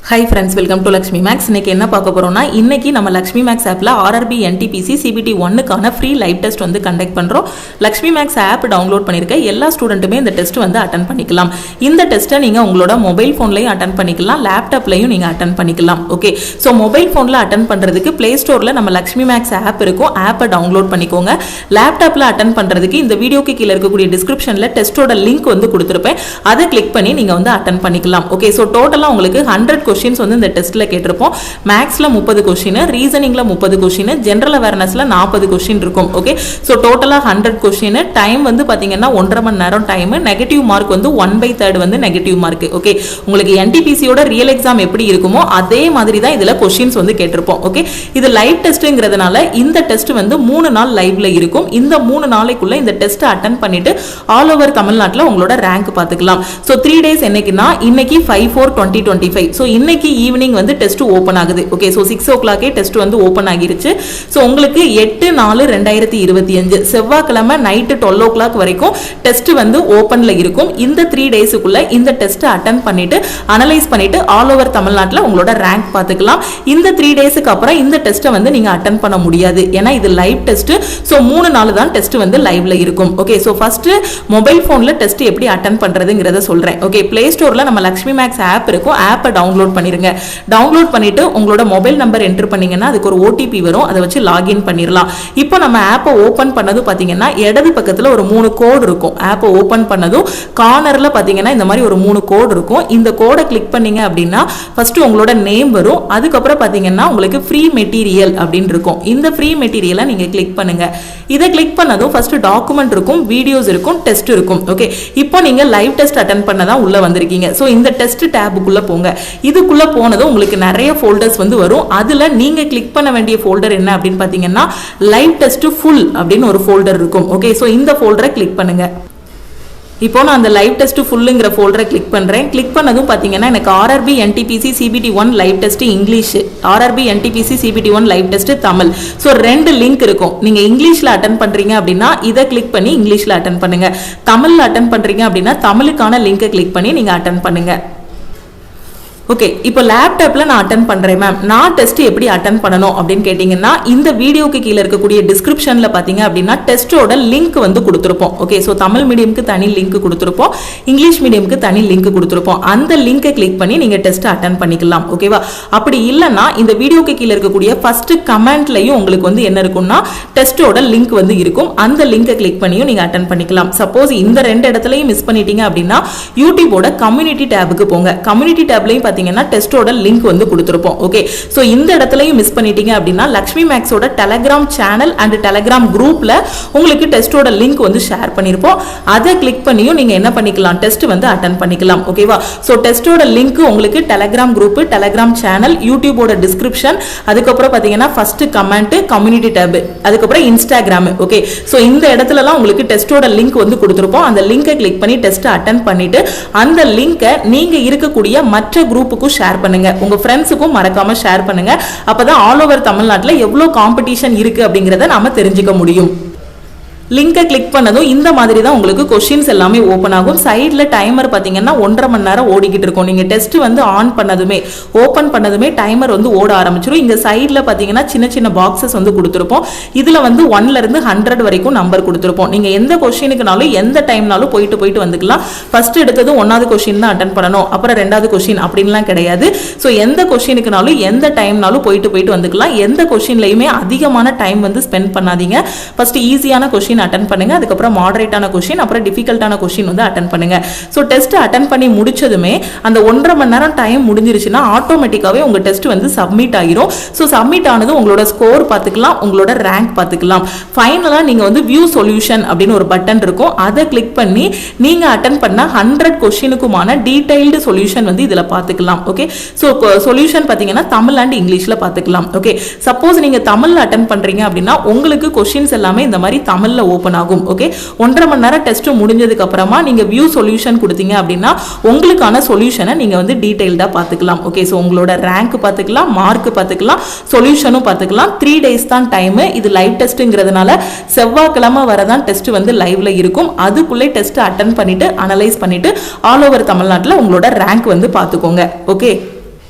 Hi friends, welcome to Lakshmi Max. இன்னைக்கு என்ன பார்க்க போறோம்னா இன்னைக்கு நம்ம Lakshmi Max ஆப்ல RRB NTPC CBT 1 க்கான ஃப்ரீ லைவ் டெஸ்ட் வந்து கண்டக்ட் பண்றோம். Lakshmi Max ஆப் டவுன்லோட் பண்ணிருக்க எல்லா ஸ்டூடண்ட்டுமே இந்த டெஸ்ட் வந்து அட்டெண்ட் பண்ணிக்கலாம். இந்த டெஸ்ட்டை நீங்க உங்களோட மொபைல் ஃபோன்லயும் அட்டெண்ட் பண்ணிக்கலாம், லேப்டாப்லயும் நீங்க அட்டெண்ட் பண்ணிக்கலாம். ஓகே, சோ மொபைல் ஃபோன்ல அட்டெண்ட் பண்றதுக்கு Play Storeல நம்ம Lakshmi Max ஆப் இருக்கும். ஆப்பை டவுன்லோட் பண்ணிக்கோங்க. லேப்டாப்ல அட்டெண்ட் பண்றதுக்கு இந்த வீடியோக்கு கீழ இருக்கக்கூடிய டிஸ்கிரிப்ஷன்ல டெஸ்டோட லிங்க் வந்து கொடுத்திருப்பேன். அதை கிளிக் பண்ணி நீங்க வந்து அட்டெண்ட் பண்ணிக்கலாம். ஓகே, சோ டோட்டலா உங்களுக்கு 100 क्वेश्चंस வந்து இந்த டெஸ்ட்ல கேட்டிருப்போம். மேக்ஸ்ல 30 क्वेश्चन, ரீசனிங்ல 30 क्वेश्चन, ஜெனரல் அவேர்னஸ்ல 40 क्वेश्चन இருக்கும். ஓகே, சோ டோட்டலா 100 क्वेश्चन. டைம் வந்து பாத்தீங்கன்னா 1.5 மணி நேரம் டைம். நெகட்டிவ் மார்க் வந்து 1/3 வந்து நெகட்டிவ் மார்க். ஓகே, உங்களுக்கு NTPC யோட ரியல் எக்ஸாம் எப்படி இருக்குமோ அதே மாதிரி தான் இதுல क्वेश्चंस வந்து கேட்டிருப்போம். ஓகே, இது லைவ் டெஸ்ட்ங்கிறதுனால இந்த டெஸ்ட் வந்து 3 நாள் லைவ்ல இருக்கும். இந்த 3 நாளைக்குள்ள இந்த டெஸ்ட் அட்டெண்ட் பண்ணிட்டு ஆல் ஓவர் தமிழ்நாட்டுல உங்களோட ரேங்க் பாத்துக்கலாம். சோ 3 டேஸ் என்னைக்குனா இன்னைக்கு 5/4/2025. சோ இன்னைக்கு ஈவினிங் வந்து டெஸ்ட் ஓபன் ஆகுது. ஓகே, சோ 6 o'clock டெஸ்ட் வந்து ஓபன் ஆகிருச்சு. சோ உங்களுக்கு 8/4/2025 செவ்வாய்க்கிழமை நைட் 12 o'clock வரைக்கும் டெஸ்ட் வந்து ஓபன்ல இருக்கும். இந்த 3 டேஸ்க்குள்ள இந்த டெஸ்ட் அட்டெண்ட் பண்ணிட்டு அனலைஸ் பண்ணிட்டு ஆல் ஓவர் தமிழ்நாட்டுல உங்களோட ரேங்க் பாத்துக்கலாம். இந்த 3 டேஸ்க்கு அப்புறம் இந்த டெஸ்ட்டை வந்து நீங்க அட்டெண்ட் பண்ண முடியாது. ஏன்னா இது லைவ் டெஸ்ட். சோ 3 நாள் தான் டெஸ்ட் வந்து லைவ்ல இருக்கும். ஓகே, சோ ஃபர்ஸ்ட் மொபைல் போன்ல டெஸ்ட் எப்படி அட்டெண்ட் பண்றதுங்கறத சொல்றேன். ஓகே, Play Storeல நம்ம Lakshmi Max ஆப் இருக்கும். ஆப்பை டவுன்லோட் பண்ணிருங்க. டவுன்லோட் பண்ணிட்டு உங்களோட மொபைல் நம்பர் என்டர் பண்ணீங்கன்னா அதுக்கு ஒரு OTP வரும். அதை வச்சு லாகின் பண்ணிரலாம். இப்போ நம்ம ஆப்பை ஓபன் பண்ணது பாத்தீங்கன்னா இடது பக்கத்துல ஒரு 3 கோட் இருக்கும். ஆப்பை ஓபன் பண்ணதும் கார்னர்ல பாத்தீங்கன்னா இந்த மாதிரி ஒரு 3 கோட் இருக்கும். இந்த கோடை கிளிக் பண்ணீங்க அப்படின்னா ஃபர்ஸ்ட் உங்களோட நேம் வரும். அதுக்கப்புறம் பாத்தீங்கன்னா உங்களுக்கு ஃப்ரீ மெட்டீரியல் அப்படின்னு இருக்கும். இந்த ஃப்ரீ மெட்டீரியலை நீங்க கிளிக் பண்ணுங்க. இதை கிளிக் பண்ணதும் ஃபர்ஸ்ட் டாக்குமெண்ட் இருக்கும், வீடியோஸ் இருக்கும், டெஸ்ட் இருக்கும். ஓகே, இப்போ நீங்க லைவ் டெஸ்ட் அட்டெண்ட் பண்ணதான் உள்ள வந்திருக்கீங்க. சோ இந்த டெஸ்ட் டேபுக்குள்ள போங்க. இதுக்குள்ள போனதும் உங்களுக்கு நிறைய ஃபோல்டர்ஸ் வந்து வரும். அதுல நீங்க கிளிக் பண்ண வேண்டிய ஃபோல்டர் என்ன அப்படின்னு பாத்தீங்கன்னா லைவ் டெஸ்ட் ஃபுல் அப்படின்னு ஒரு ஃபோல்டர் இருக்கும். ஓகே, சோ இந்த ஃபோல்டரை கிளிக் பண்ணுங்க. இப்போ நான் அந்த லைவ் டெஸ்ட் ஃபுல்லுங்கிற ஃபோல்டரை கிளிக் பண்றேன். கிளிக் பண்ணதும் பாத்தீங்கன்னா எனக்கு RRB NTPC CBT 1 live test English, RRB NTPC CBT 1 live test Tamil. So 2 link இருக்கும். நீங்க இங்கிலீஷ்ல அட்டெண்ட் பண்றீங்க அப்படின்னா இதை கிளிக் பண்ணி இங்கிலீஷ்ல அட்டெண்ட் பண்ணுங்க. தமிழ்ல அட்டெண்ட் பண்றீங்க அப்படின்னா தமிழுக்கான லிங்கை கிளிக் பண்ணி நீங்க அட்டெண்ட் பண்ணுங்க. ஓகே, இப்போ லேப்டாப்ல நான் அட்டெண்ட் பண்றேன் மேம், நான் டெஸ்ட் எப்படி அட்டெண்ட் பண்ணணும் அப்படின்னு கேட்டீங்கன்னா இந்த வீடியோக்கு கீழே இருக்கக்கூடிய டிஸ்கிரிப்ஷன்ல பாத்தீங்க அப்படின்னா டெஸ்டோட லிங்க் வந்து கொடுத்துருப்போம். ஓகே, சோ தமிழ் மீடியம்க்கு தனி லிங்க் கொடுத்துருப்போம், இங்கிலீஷ் மீடியம்க்கு தனி லிங்க் கொடுத்துருப்போம். அந்த லிங்கை கிளிக் பண்ணி நீங்க டெஸ்ட் அட்டெண்ட் பண்ணிக்கலாம். ஓகேவா? அப்படி இல்லைன்னா இந்த வீடியோக்கு கீழே இருக்கக்கூடிய ஃபர்ஸ்ட் கமெண்ட்லயும் உங்களுக்கு வந்து என்ன இருக்கும்னா டெஸ்டோட லிங்க் வந்து இருக்கும். அந்த லிங்கை கிளிக் பண்ணியும் நீங்க அட்டெண்ட் பண்ணிக்கலாம். சப்போஸ் இந்த 2 இடத்துலயும் மிஸ் பண்ணிட்டீங்க அப்படின்னா யூடியூபோட கம்யூனிட்டி டேபுக்கு போங்க. கம்யூனிட்டி டேப்லயும் டெஸ்டோட லிங்க் வந்து கொடுத்திருப்போம். ஓகே, சோ இந்த இடத்துலயும் மிஸ் பண்ணிட்டீங்க அப்படின்னா Lakshmi Max ஓட Telegram சேனல் அண்ட் Telegram குரூப்ல உங்களுக்கு டெஸ்டோட லிங்க் வந்து ஷேர் பண்ணிருப்போம். அதை கிளிக் பண்ணியும் நீங்க என்ன பண்ணிக்கலாம், டெஸ்ட் வந்து அட்டெண்ட் பண்ணிக்கலாம். ஓகேவா? சோ டெஸ்டோட லிங்க் உங்களுக்கு Telegram குரூப், Telegram சேனல், யூடியூபோட டிஸ்கிரிப்ஷன், அதுக்கப்புறம் பாத்தீங்கன்னா ஃபர்ஸ்ட் கமெண்ட், கம்யூனிட்டி டேப், அதுக்கப்புறம் Instagram. ஓகே, சோ இந்த இடத்துலலாம் உங்களுக்கு டெஸ்டோட லிங்க் வந்து கொடுத்திருப்போம். அந்த லிங்கை கிளிக் பண்ணி டெஸ்ட் அட்டெண்ட் பண்ணிட்டு அந்த லிங்கை நீங்க இருக்கக்கூடிய மற்ற குரூப் ஷேர் பண்ணுங்க. உங்க ஃப்ரெண்ட்ஸுக்கும் மறக்காம ஷேர் பண்ணுங்க. அப்பதான் ஆல் ஓவர் தமிழ்நாட்டுல எவ்வளவு காம்படிஷன் இருக்கு அப்படிங்கறத நாம தெரிஞ்சுக்க முடியும். லிங்கை கிளிக் பண்ணதும் இந்த மாதிரி தான் உங்களுக்கு கொஸ்டின்ஸ் எல்லாமே ஓப்பன் ஆகும். சைடில் டைமர் பார்த்தீங்கன்னா 1.5 மணி நேரம் ஓடிக்கிட்டு இருக்கும். நீங்கள் டெஸ்ட் வந்து ஆன் பண்ணதுமே ஓப்பன் பண்ணதுமே டைமர் வந்து ஓட ஆரம்பிச்சிடும். இங்கே சைடில் பார்த்தீங்கன்னா சின்ன சின்ன பாக்ஸஸ் வந்து கொடுத்துருப்போம். இதில் வந்து 1ல இருந்து 100 வரைக்கும் நம்பர் கொடுத்துருப்போம். நீங்கள் எந்த கொஸ்டினுக்குனாலும் எந்த டைம்னாலும் போயிட்டு வந்துக்கலாம். ஃபர்ஸ்ட் எடுத்தது 1வது கொஸ்டின் தான் அட்டன் பண்ணணும், அப்புறம் 2வது கொஸ்டின் அப்படின்லாம் கிடையாது. ஸோ எந்த கொஸ்டினுக்குனாலும் எந்த டைம்னாலும் போயிட்டு வந்துக்கலாம். எந்த கொஸ்டின்லையுமே அதிகமான டைம் வந்து ஸ்பெண்ட் பண்ணாதீங்க. ஃபர்ஸ்ட் ஈஸியான கொஸ்டின் அட்டெண்ட் பண்ணுங்க, அதுக்கப்புறம் மாடரேட்டான क्वेश्चन, அப்புறம் டிஃபிகல்ட்டான क्वेश्चन வந்து அட்டெண்ட் பண்ணுங்க. சோ டெஸ்ட் அட்டெண்ட் பண்ணி முடிச்சதுமே அந்த 1.5 மணி நேரம் டைம் முடிஞ்சிருச்சுன்னா ஆட்டோமேட்டிக்காவே உங்க டெஸ்ட் வந்து சப்மிட் ஆகிரும். சோ சப்மிட் ஆனது உங்களோட ஸ்கோர் பாத்துக்கலாம், உங்களோட ரேங்க் பாத்துக்கலாம். ஃபைனலா நீங்க வந்து வியூ சொல்யூஷன் அப்படின்னு ஒரு பட்டன் இருக்கும். அதை கிளிக் பண்ணி நீங்க அட்டெண்ட் பண்ண 100 क्वेश्चनக்குமான டீடைல்டு சொல்யூஷன் வந்து இதுல பாத்துக்கலாம். ஓகே, சோ சொல்யூஷன் பாத்தீங்கன்னா தமிழ் அண்ட் இங்கிலீஷ்ல பாத்துக்கலாம். ஓகே, சப்போஸ் நீங்க தமிழ்ல அட்டெண்ட் பண்றீங்க அப்படின்னா உங்களுக்கு क्वेश्चंस எல்லாமே இந்த மாதிரி தமிழ்ல ஓபன் ஆகும். ஓகே, 1.5 மணி நேரம் டெஸ்ட் முடிஞ்சதுக்கு அப்புறமா நீங்க வியூ சொல்யூஷன் கொடுத்தீங்க அப்படின்னா உங்களுக்கான சொல்யூஷனை நீங்க வந்து டீடைல்டா பாத்துக்கலாம். ஓகே, சோ உங்களோட ரேங்க் பாத்துக்கலாம், மார்க் பாத்துக்கலாம், சொல்யூஷனும் பாத்துக்கலாம். 3 டேஸ் தான் டைம். இது லைவ் டெஸ்ட்ங்கிறதுனால செவ்வாய்க்கிழமை வரதான் டெஸ்ட் வந்து லைவ்ல இருக்கும். அதுக்குள்ளே டெஸ்ட் அட்டெண்ட் பண்ணிட்டு அனலைஸ் பண்ணிட்டு ஆல் ஓவர் தமிழ்நாட்டுல உங்களோட ரேங்க் வந்து பாத்துக்கோங்க. ஓகே.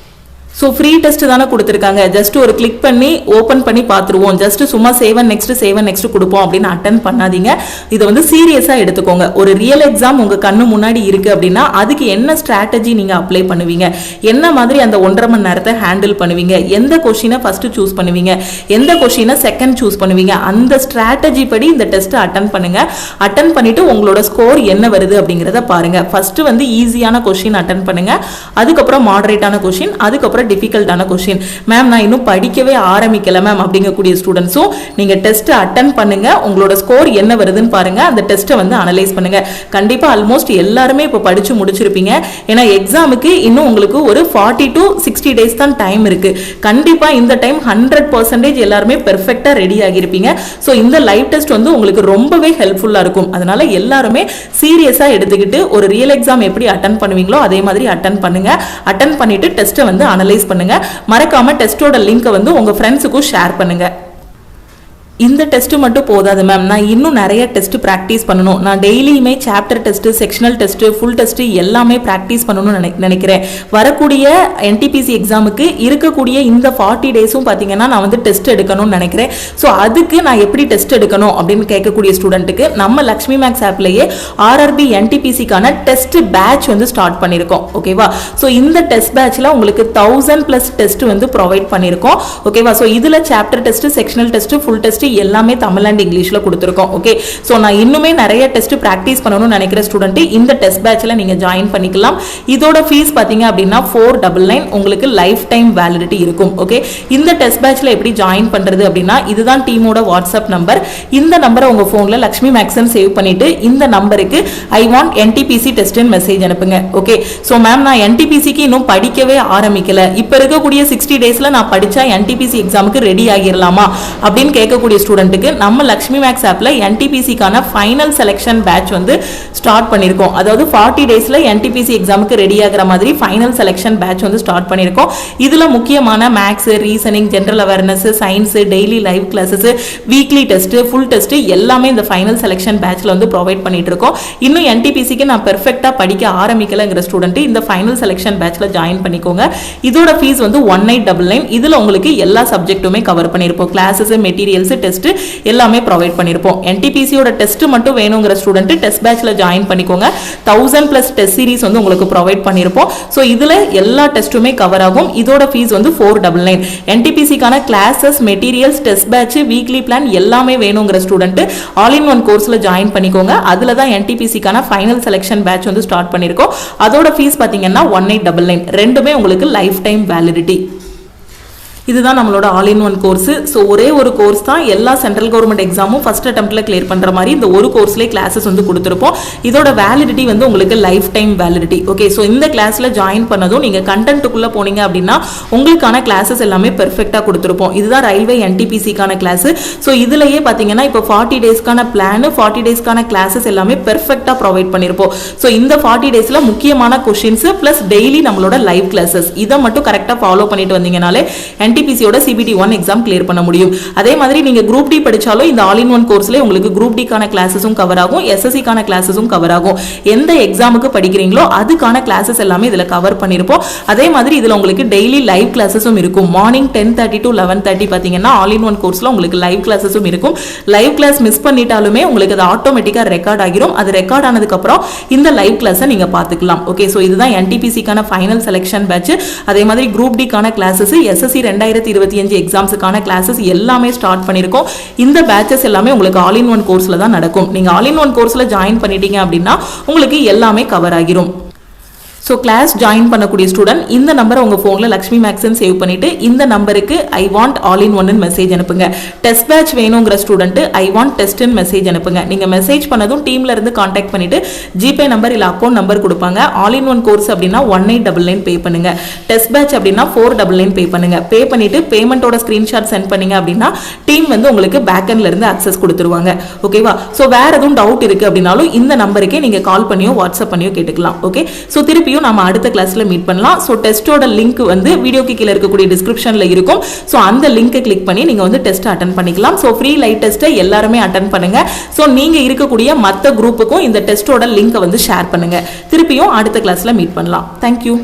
ஸோ ஃப்ரீ டெஸ்ட் தானே கொடுத்துருக்காங்க, ஜஸ்ட் ஒரு கிளிக் பண்ணி ஓப்பன் பண்ணி பார்த்துருவோம், ஜஸ்ட் சும்மா சேவன் நெக்ஸ்ட் கொடுப்போம் அப்படின்னு அட்டன் பண்ணாதீங்க. இதை வந்து சீரியஸாக எடுத்துக்கோங்க. ஒரு ரியல் எக்ஸாம் உங்கள் கண்ணு முன்னாடி இருக்குது அப்படின்னா அதுக்கு என்ன ஸ்ட்ராட்டஜி நீங்கள் அப்ளை பண்ணுவீங்க, என்ன மாதிரி அந்த 1.5 மணி நேரத்தை ஹேண்டில் பண்ணுவீங்க, எந்த கொஷினை ஃபஸ்ட்டு சூஸ் பண்ணுவீங்க, எந்த கொஷினை செகண்ட் சூஸ் பண்ணுவீங்க, அந்த ஸ்ட்ராட்டஜி படி இந்த டெஸ்ட்டை அட்டன் பண்ணுங்க. அட்டன் பண்ணிட்டு உங்களோட ஸ்கோர் என்ன வருது அப்படிங்கிறத பாருங்க. ஃபர்ஸ்ட் வந்து ஈஸியான கொஷின் அட்டன் பண்ணுங்க, அதுக்கப்புறம் மாடரேட்டான கொஷின், அதுக்கப்புறம் டிஃபிகல்ட்டான கொஸ்டின். மேம் நான் இன்னும் படிக்கவே ஆரம்பிக்கல மேம் அப்படிங்கக்கூடிய ஸ்டூடெண்ட்ஸும் நீங்க டெஸ்ட் அட்டன் பண்ணுங்க, உங்களோட ஸ்கோர் என்ன வருதுன்னு பாருங்க, அந்த டெஸ்ட்டை வந்து அனலைஸ் பண்ணுங்க. கண்டிப்பா ஆல்மோஸ்ட் எல்லாருமே இப்போ படிச்சு முடிச்சிருப்பீங்க. ஏன்னா எக்ஸாமுக்கு இன்னும் உங்களுக்கு ஒரு 40 to 60 டேஸ் தான் டைம் இருக்கு. கண்டிப்பா இந்த டைம் 100% எல்லாருமே பெர்ஃபெக்ட்டா ரெடி ஆகியிருப்பீங்க. ஸோ இந்த லைவ் டெஸ்ட் வந்து உங்களுக்கு ரொம்பவே ஹெல்ப்ஃபுல்லா இருக்கும். அதனால எல்லாருமே சீரியஸா எடுத்துக்கிட்டு ஒரு ரியல் எக்ஸாம் எப்படி அட்டன் பண்ணுவீங்களோ அதே மாதிரி அட்டன் பண்ணுங்க. அட்டன் பண்ணிட்டு டெஸ்ட்டை வந்து அனலைஸ் பண்ணுங்க. மறக்காம டெஸ்டோட லிங்க் வந்து உங்க ஃப்ரெண்ட்ஸுக்கும் ஷேர் பண்ணுங்க. இந்த டெஸ்ட் மட்டும் போதாது மேம், நான் இன்னும் நிறைய டெஸ்ட் ப்ராக்டிஸ் பண்ணணும், நான் டெய்லியுமே chapter test, sectional test, full test எல்லாமே ப்ராக்டிஸ் பண்ணணும்னு நினைக்கிறேன். வரக்கூடிய NTPC எக்ஸாமுக்கு இருக்கக்கூடிய இந்த 40 டேஸும் பார்த்தீங்கன்னா நான் வந்து டெஸ்ட் எடுக்கணும்னு நினைக்கிறேன். ஸோ அதுக்கு நான் எப்படி டெஸ்ட் எடுக்கணும் அப்படின்னு கேட்கக்கூடிய ஸ்டூடெண்ட்டுக்கு நம்ம லக்ஷ்மி மேக்ஸ் ஆப்லேயே RRB NTPCக்கான டெஸ்ட் பேட்ச் வந்து ஸ்டார்ட் பண்ணியிருக்கோம். ஓகேவா? ஸோ இந்த டெஸ்ட் பேட்ச்ல உங்களுக்கு 1000+ டெஸ்ட் வந்து ப்ரொவைட் பண்ணியிருக்கோம். ஓகேவா? ஸோ இதில் chapter test, sectional test, full test எல்லாமே தமிழ் அண்ட் இங்கிலீஷ்ல கொடுத்திருக்கோம். ஓகே, சோ நான் இன்னுமே நிறைய டெஸ்ட் பிராக்டிஸ் பண்ணணும்னு நினைக்கிற ஸ்டூடெண்ட் இந்த டெஸ்ட் பேட்ச்ல நீங்க ஜாயின் பண்ணிக்கலாம். இதோட ஃபீஸ் பாத்தீங்க அப்படின்னா 499, உங்களுக்கு லைஃப் டைம் வேலிடிட்டி இருக்கும். ஓகே, இந்த டெஸ்ட் பேட்ச்ல எப்படி ஜாயின் பண்றது அப்படின்னா இதுதான் டீமோட வாட்ஸ்அப் நம்பர். இந்த நம்பரை உங்க போன்ல லக்ஷ்மி மேக்ஸ்ன்னு சேவ் பண்ணிட்டு இந்த நம்பருக்கு ஐ வாண்ட் NTPC டெஸ்ட்னு மெசேஜ் அனுப்புங்க. ஓகே, சோ மேம் நான் NTPCக்கு இன்னும் படிக்கவே ஆரம்பிக்கல, இப்ப இருக்கக்கூடிய 60 டேஸ்ல நான் படிச்சா NTPC எக்ஸாமுக்கு ரெடி ஆகிரலாமா அப்படின்னு கேட்கக்கூடிய ஸ்டூடெண்ட்டுக்கு நம்ம லக்ஷ்மி மேக்ஸ் ஆப்ல NTPCக்கான ஃபைனல் செலக்ஷன் பேட்ச் வந்து ஸ்டார்ட் பண்ணிருக்கோம். அதாவது 40 டேஸ்ல NTPC எக்ஸாமுக்கு ரெடி ஆகிற மாதிரி ஃபைனல் செலக்ஷன் பேட்ச் வந்து ஸ்டார்ட் பண்ணிருக்கோம். இதுல முக்கியமான maths, reasoning, general awareness, science, daily live classes, weekly test, full test எல்லாமே இந்த ஃபைனல் செலக்ஷன் பேட்ச்ல வந்து ப்ரொவைட் பண்ணிட்டு இருக்கோம். இன்னும் NTPCக்கு நான் பெர்ஃபெக்ட்டா படிக்க ஆரம்பிக்கலங்கிற ஸ்டூடெண்ட் இந்த ஃபைனல் செலக்ஷன் பேட்ச்ல ஜாயின் பண்ணிக்கோங்க. இதோட ஃபீஸ் வந்து 1899. இதுல உங்களுக்கு எல்லா சப்ஜெக்ட்டுமே கவர் பண்ணிருப்போம். கிளாஸஸ், மெட்டீரியல்ஸ், டெஸ்ட் எல்லாமே ப்ரொவைட் பண்ணிருப்போம். NTPCயோட டெஸ்ட் மட்டும் வேணுங்கிற ஸ்டூடெண்ட் டெஸ்ட் பேட்ச்ல ஜாயின் பண்ணிக்கோங்க. 1000+ டெஸ்ட் சீரிஸ் வந்து உங்களுக்கு ப்ரொவைட் பண்ணிருப்போம். சோ இதுல எல்லா டெஸ்ட்டுமே கவர் ஆகும். இதோட ஃபீஸ் வந்து 499. NTPCக்கான classes, materials, test batch, weekly plan எல்லாமே வேணுங்கிற ஸ்டூடெண்ட் ஆல் இன் ஒன் கோர்ஸ்ல ஜாயின் பண்ணிக்கோங்க. அதுல தான் NTPCக்கான ஃபைனல் செலக்ஷன் பேட்ச் வந்து ஸ்டார்ட் பண்ணிருக்கோம். அதோட ஃபீஸ் பாத்தீங்கன்னா 1899. ரெண்டுமே உங்களுக்கு லைஃப் டைம் வேலிடிட்டி. இதுதான் நம்மளோட all in one course. So ஒரே ஒரு கோர்ஸ் தான் எல்லா சென்ட்ரல் கவர்மெண்ட் எக்ஸாமும் ஃபர்ஸ்ட் அட்டெம்ப்ட்ல கிளியர் பண்ற மாதிரி இந்த ஒரு கோர்ஸ்லேயே கிளாஸஸ் வந்து கொடுத்துருப்போம். இதோட வேலிடிட்டி வந்து உங்களுக்கு life time validity. Okay, so இந்த கிளாஸ்ல ஜாயின் பண்ணதும் நீங்க கண்டென்ட்டுக்குள்ள போனீங்க அப்படின்னா உங்களுக்கான கிளாஸஸ் எல்லாமே பெர்ஃபெக்டா கொடுத்துருப்போம். இதுதான் ரயில்வே NTPCக்கான கிளாஸ். ஸோ இதுலயே பாத்தீங்கன்னா இப்போ 40 டேஸ்க்கான பிளான், 40 டேஸ்க்கான கிளாஸஸ் எல்லாமே பெர்ஃபெக்டா ப்ரொவைட் பண்ணிருப்போம். ஸோ இந்த 40 டேஸ்ல முக்கியமான கொஸ்டின்ஸ் பிளஸ் டெய்லி நம்மளோட லைவ் கிளாஸஸ் இதை மட்டும் கரெக்டா ஃபாலோ பண்ணிட்டு வந்தீங்கனாலே NTPCயோட CBT 1 எக்ஸாம் கிளியர் பண்ண முடியும். அதே மாதிரி நீங்க குரூப் டி படிச்சாலும் இந்த ஆல் இன் ஒன் கோர்ஸ்ல உங்களுக்கு குரூப் டி கான கிளாஸஸும் கவர் ஆகும், SSC கான கிளாஸஸும் கவர் ஆகும். எந்த எக்ஸாமுக்கு படிக்கிறீங்களோ அதுக்கான கிளாஸஸ் எல்லாமே இதுல கவர் பண்ணிருப்போம். அதே மாதிரி இதுல உங்களுக்கு டெய்லி லைவ் கிளாஸஸும் இருக்கும். மார்னிங் 10:30 to 11:30 பாத்தீங்கன்னா ஆல் இன் ஒன் கோர்ஸ்ல உங்களுக்கு லைவ் கிளாஸஸும் இருக்கும். லைவ் கிளாஸ் மிஸ் பண்ணிட்டாலுமே உங்களுக்கு அது ஆட்டோமேட்டிக்கா ரெக்கார்ட் ஆகிரும். அது ரெக்கார்ட் ஆனதுக்கு அப்புறம் இந்த லைவ் கிளாஸை நீங்க பாத்துக்கலாம். ஓகே, சோ இதுதான் NTPCக்கான ஃபைனல் செலக்ஷன் பேட்ச். அதே மாதிரி குரூப் டி கான கிளாஸஸ், SSC 2025 எக்ஸாம்ஸ்க்கான கிளாஸஸ் எல்லாமே ஸ்டார்ட் பண்ணிருக்கோம். இந்த பேட்சஸ் எல்லாமே உங்களுக்கு ஆல் இன் ஒன் கோர்ஸ்ல தான் நடக்கும். நீங்க ஆல் இன் ஒன் கோர்ஸ்ல ஜாயின் பண்ணிட்டீங்க அப்படின்னா உங்களுக்கு எல்லாமே கவர் ஆகிரும். ஸோ கிளாஸ் ஜாயின் பண்ணக்கூடிய ஸ்டூடெண்ட் இந்த நம்பரை உங்கள் ஃபோனில் லக்ஷ்மி மேக்ஸ்ன்னு சேவ் பண்ணிட்டு இந்த நம்பருக்கு ஐ வாண்ட் ஆல் இன் ஒன்னு மெசேஜ் அனுப்புங்க. டெஸ்ட் பேட்ச் வேணுங்கிற ஸ்டூடெண்ட் ஐ வாண்ட் டெஸ்ட்னு மெசேஜ் அனுப்புங்க. நீங்கள் மெசேஜ் பண்ணதும் டீம்ல இருந்து கான்டாக்ட் பண்ணிட்டு ஜிபே நம்பர் இல்லை அக்கௌண்ட் நம்பர் கொடுப்பாங்க. ஆல் இன் ஒன் கோர்ஸ் அப்படின்னா 1899 பே பண்ணுங்க. டெஸ்ட் பேட்ச் அப்படின்னா 499 பே பண்ணுங்க. பே பண்ணிட்டு பேமெண்ட்டோட ஸ்கிரீன்ஷாட் சென்ட் பண்ணீங்க அப்படின்னா டீம் வந்து உங்களுக்கு பேக்எண்ட்ல இருந்து அக்சஸ் கொடுத்துருவாங்க. ஓகேவா? ஸோ வேற எதுவும் டவுட் இருக்கு அப்படின்னாலும் இந்த நம்பருக்கே நீங்க கால் பண்ணியோ வாட்ஸ்அப் பண்ணியோ கேட்டுக்கலாம். ஓகே, ஸோ திருப்பியும் நம்ம அடுத்த கிளாஸ்ல மீட் பண்ணலாம். சோ டெஸ்டோட லிங்க் வந்து வீடியோக்கு கீழ இருக்கக்கூடிய டிஸ்கிரிப்ஷன்ல இருக்கும். சோ அந்த லிங்கை கிளிக் பண்ணி நீங்க வந்து டெஸ்ட் அட்டெண்ட் பண்ணிக்கலாம். சோ ஃப்ரீ லைவ் டெஸ்ட்டை எல்லாருமே அட்டெண்ட் பண்ணுங்க. சோ நீங்க இருக்கக்கூடிய மற்ற குரூப்புக்கும் இந்த டெஸ்டோட லிங்கை வந்து ஷேர் பண்ணுங்க. திருப்பியும் அடுத்த கிளாஸ்ல மீட் பண்ணலாம். தேங்க்யூ.